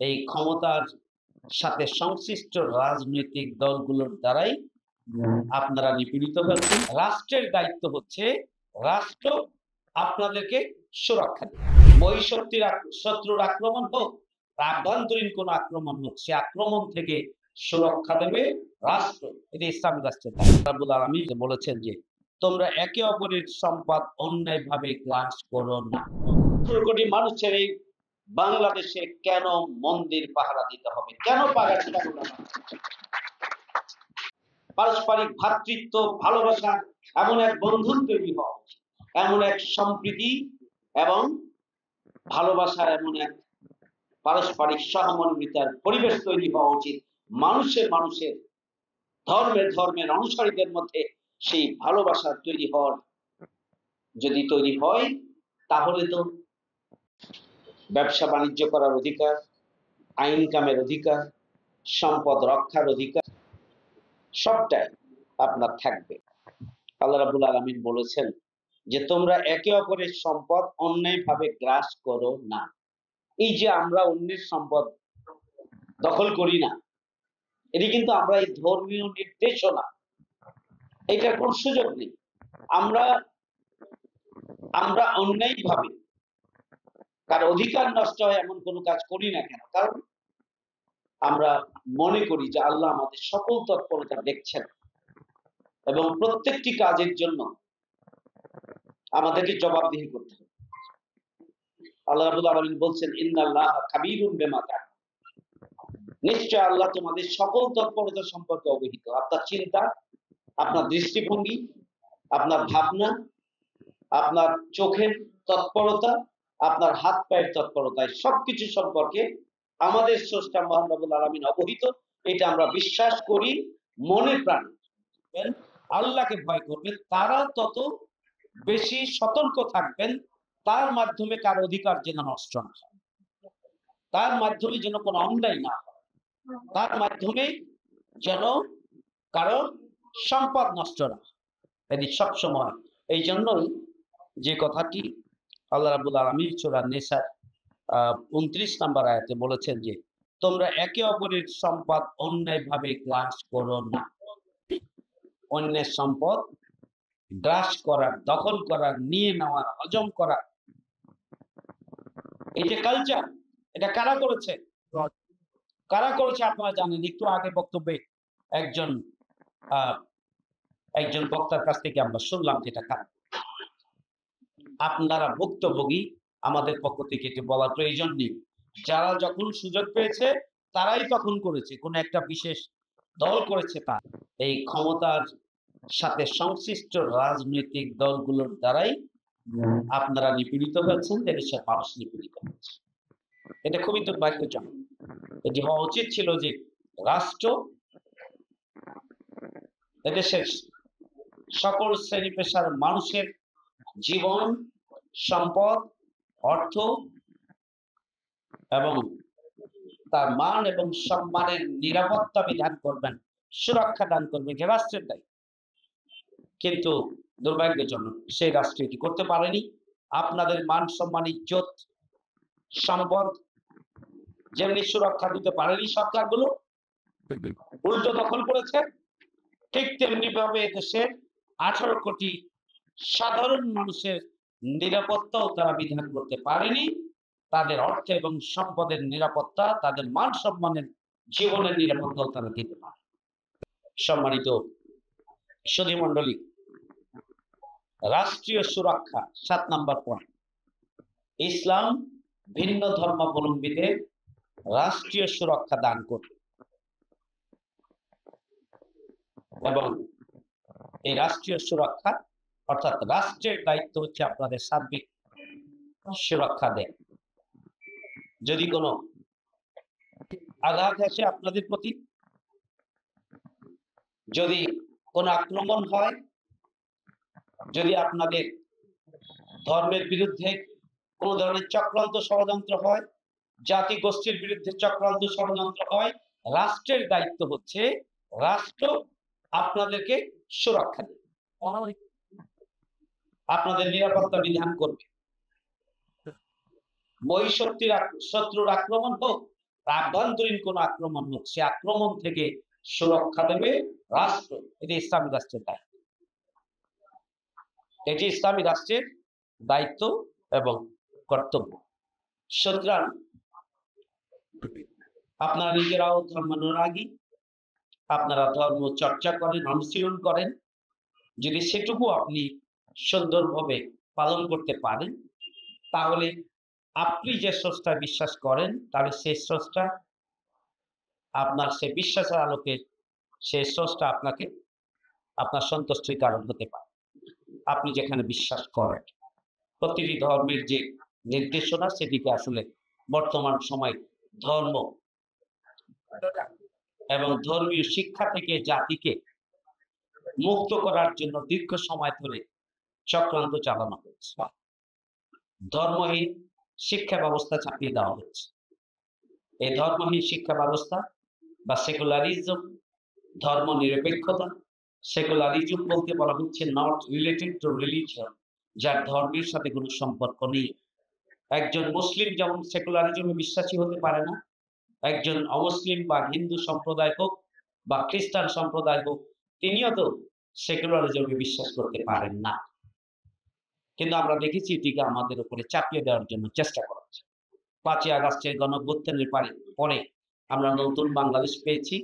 এই ক্ষমতার সাথে সংশ্লিষ্ট রাজনৈতিক দলগুলোর দ্বারাই আপনারা নিপীড়িত হচ্ছেন। রাষ্ট্রের দায়িত্ব হচ্ছে রাষ্ট্র আপনাদেরকে সুরক্ষা দেবে। শত্রুর আক্রমণ হোক, আভ্যন্তরীণ কোন আক্রমণ হোক, সে আক্রমণ থেকে সুরক্ষা দেবে রাষ্ট্র। এটা ইসলামী রাষ্ট্রের দায়িত্ব। রাব্বুল আলামিন বলেছেন যে তোমরা একে অপরের সম্পদ অন্যায়ভাবে গ্রাস করো না। ১৭ কোটি মানুষের এই বাংলাদেশে কেন মন্দির পাহারা দিতে হবে? কেন পাহারা দিতে হবে? পারস্পরিক ভ্রাতৃত্ব, ভালোবাসা, এমন এক বন্ধন তৈরি হওয়া উচিত, এমন এক সম্প্রীতি এবং ভালোবাসার এমন এক পারস্পরিক সহমর্মিতার পরিবেশ তৈরি হওয়া উচিত। মানুষের ধর্মের অনুসারীদের মধ্যে সেই ভালোবাসা তৈরি হওয়ার যদি তৈরি হয়, তাহলে তো ব্যবসা বাণিজ্য করার অধিকার, আইন কামের অধিকার, সম্পদ রক্ষার অধিকার সবটাই আপনার থাকবে। আল্লাহ রাব্বুল আলামিন বলেছেন যে তোমরা একে অপরের সম্পদ অন্যায়ভাবে গ্রাস করো না। এই যে আমরা অন্যের সম্পদ দখল করি না, এটি কিন্তু আমরা এই ধর্মীয় নির্দেশনা, এটার কোন সুযোগ নেই। আমরা অন্যায়ভাবে কার অধিকার নষ্ট হয় এমন কোনো কাজ করি না কেন? কারণ আমরা মনে করি যে আল্লাহ আমাদের সকল তৎপরতা দেখছেন এবং প্রত্যেকটি কাজের জন্য আমাদেরকে জবাবদিহি করতে হবে। আল্লাহ রাব্বুল আলামিন বলছেন ইন্নাল্লাহা খাবীরুম বিমা তা'মালুন, নিশ্চয় আল্লাহ তোমাদের সকল তৎপরতা সম্পর্কে অবহিত। আপনার চিন্তা, আপনার দৃষ্টিভঙ্গি, আপনার ভাবনা, আপনার চোখের তৎপরতা, আপনার হাত পায়ের তৎপরতা, সবকিছু সম্পর্কে আমাদের স্রষ্টা মহান রব্বুল আলামিন অবহিত। এটা আমরা বিশ্বাস করি মনে প্রাণে। আল্লাহকে ভয় করবেন, তারা তত বেশি সতর্ক থাকবেন, তার মাধ্যমে কার অধিকার যেন নষ্ট না হয়, তার মাধ্যমে যেন কোনো অন্যায় না হয়, তার মাধ্যমে যেন কারো সম্পদ নষ্ট না হয়। এটি সবসময় এই জন্যই যে কথাটি আল্লাহ রাব্বুল আলামিন সূরা নিসার ২৯ নম্বর আয়াতে বলেছেন যে তোমরা একে অপরের সম্পদ অন্যায়ভাবে গ্রাস করো না। অন্যের সম্পদ গ্রাস করার, দখল করার, নিয়ে নেওয়ার, হজম করার, এই যে কালচার, এটা কারা করেছে আপনারা জানেন। একটু আগে বক্তব্যে একজন বক্তার কাছ থেকে আমরা শুনলাম যেটা কারা। আপনারা ভুক্তভোগী, আমাদের পক্ষ থেকে এটি বলার প্রয়োজন নেই। যারা যখন সুযোগ পেয়েছে তারাই তখন করেছে, কোন একটা বিশেষ দল করেছে তা। এই ক্ষমতার সাথে সংশ্লিষ্ট রাজনৈতিক দলগুলোর দ্বারাই আপনারা নিপীড়িত হচ্ছেন, দেশের মানুষ নিপীড়িত হচ্ছে। এটা খুবই দুর্ভাগ্যজনক। এটি হওয়া উচিত ছিল যে রাষ্ট্র এদেশের সকল শ্রেণী পেশার মানুষের জীবন, সম্পদ, অর্থ এবং তার মান এবং সম্মানের নিরাপত্তা বিধান করবেন, সুরক্ষা দান করবেন, যে রাষ্ট্রের দায়িত্ব। কিন্তু দুর্ভাগ্যজনক, সেই রাষ্ট্র এটি করতে পারেনি। আপনাদের মান, সম্মান, ইজ্জত, সম্পদ যেমনি সুরক্ষা দিতে পারেনি সরকারগুলো, উল্টো দখল করেছে, ঠিক তেমনি ভাবে দেশের 18 কোটি সাধারণ মানুষের নিরাপত্তাও তারা বিধান করতে পারেনি। তাদের অর্থ এবং সম্পদের নিরাপত্তা, তাদের মান সম্মানের, জীবনের নিরাপত্তাও তারা দিতে পারে। সম্মানিত সুধী মণ্ডলী, রাষ্ট্রীয় সুরক্ষা 7 নম্বর পয়েন্ট। ইসলাম ভিন্ন ধর্মাবলম্বীদের রাষ্ট্রীয় সুরক্ষা দান করবে এবং এই রাষ্ট্রীয় সুরক্ষা অর্থাৎ রাষ্ট্রের দায়িত্ব হচ্ছে আপনাদের সার্বিক সুরক্ষা দেয়। যদি কোনো আঘাত আসে আপনাদের প্রতি, যদি কোনো আক্রমণ হয়, যদি আপনাদের ধর্মের বিরুদ্ধে কোন ধরনের চক্রান্ত ষড়যন্ত্র হয়, জাতি গোষ্ঠীর বিরুদ্ধে চক্রান্ত ষড়যন্ত্র হয়, রাষ্ট্রের দায়িত্ব হচ্ছে রাষ্ট্র আপনাদেরকে সুরক্ষা দেবে, আপনাদের নিরাপত্তা বিধান করবে। শত্রুর আক্রমণ হোক, আভ্যন্তরীণ কোন আক্রমণ হোক, সে আক্রমণ থেকে সুরক্ষা দেবে রাষ্ট্র। এটি ইসলামী রাষ্ট্রের দায়িত্ব। এটি ইসলামী রাষ্ট্রের দায়িত্ব এবং কর্তব্য। সুতরাং আপনারা নিজেরাও ধর্মানুরাগী, আপনারা ধর্ম চর্চা করেন, অনুশীলন করেন। যদি সেটুকু আপনি সুন্দরভাবে পালন করতে পারেন, তাহলে আপনি যে স্রষ্টা বিশ্বাস করেন, তাহলে সেই স্রষ্টা আপনার সে বিশ্বাসের আলোকে সেই স্রষ্টা আপনাকে আপনার সন্তুষ্টির কারণ হতে পারে। আপনি যেখানে বিশ্বাস করেন, প্রতিটি ধর্মের যে নির্দেশনা, সেটিকে আসলে বর্তমান সময় ধর্ম এবং ধর্মীয় শিক্ষা থেকে জাতিকে মুক্ত করার জন্য দীর্ঘ সময় ধরে চক্রান্ত চালানো হচ্ছে। ধর্মহীন শিক্ষা ব্যবস্থা চাপিয়ে দেওয়া হচ্ছে। এই ধর্মহীন শিক্ষা ব্যবস্থা বা সেকুলারিজম, ধর্ম নিরপেক্ষতা, সেকুলারিজম বলতে বলা হচ্ছে নট রিলেটেড টু রিলিজিয়ন, যার ধর্মের সাথে কোনো সম্পর্ক নেই। একজন মুসলিম যেমন সেকুলারিজমে বিশ্বাসী হতে পারে না, একজন অমুসলিম বা হিন্দু সম্প্রদায় হোক বা খ্রিস্টান সম্প্রদায় হোক, তিনিও তো সেকুলারিজমে বিশ্বাস করতে পারেন না। কিন্তু আমরা দেখেছি এটিকে আমাদের উপরে চাপিয়ে দেওয়ার জন্য চেষ্টা করা হচ্ছে। 5ই আগস্টের গণঅভ্যুত্থানের পরে আমরা নতুন বাংলাদেশ পেয়েছি।